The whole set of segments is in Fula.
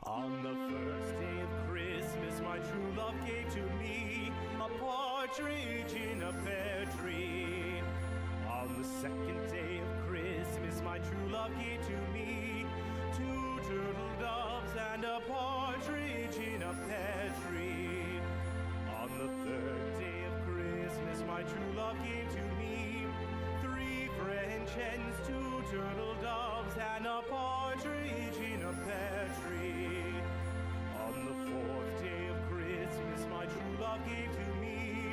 On the first day of Christmas, my true love gave to me a partridge in a pear tree. On the second day of Christmas, my true love gave to me two turtle doves and a partridge in a pear tree. On the third day of Christmas, my true love gave to me three French hens, two turtle doves, and a partridge in a pear tree. On the fourth day of Christmas, my true love gave to me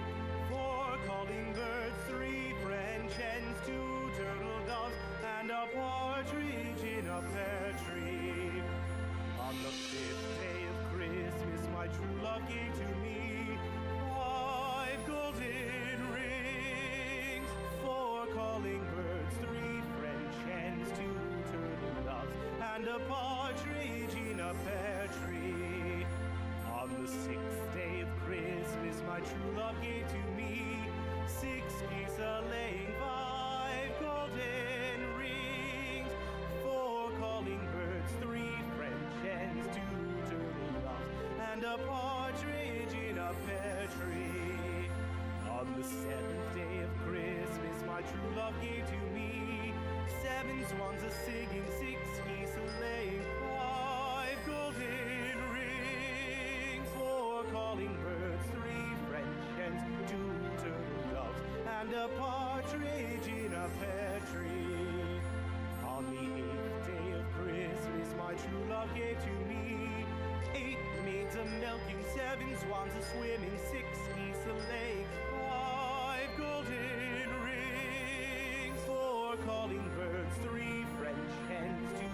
four calling birds, three French hens, two turtle doves, and a partridge in a pear tree. On the fifth day of Christmas, my true love gave to me five golden rings, four calling birds, three French hens, two turtle doves, and a partridge in a pear tree. On the sixth day of Christmas, my true love gave to me six geese a-laying, five golden rings, four calling birds, three French hens, two turtle doves, and a partridge in a pear tree. On the seventh day of Christmas, my true love gave to me seven swans a-singing, six geese a-laying, five golden rings, four calling birds, three French hens, two turtle doves, and a partridge in a pear tree. On the eighth day of Christmas, my true love gave to me eight maids a-milking, seven swans a-swimming, six geese a-laying, five golden rings, four calling birds, three French hens, two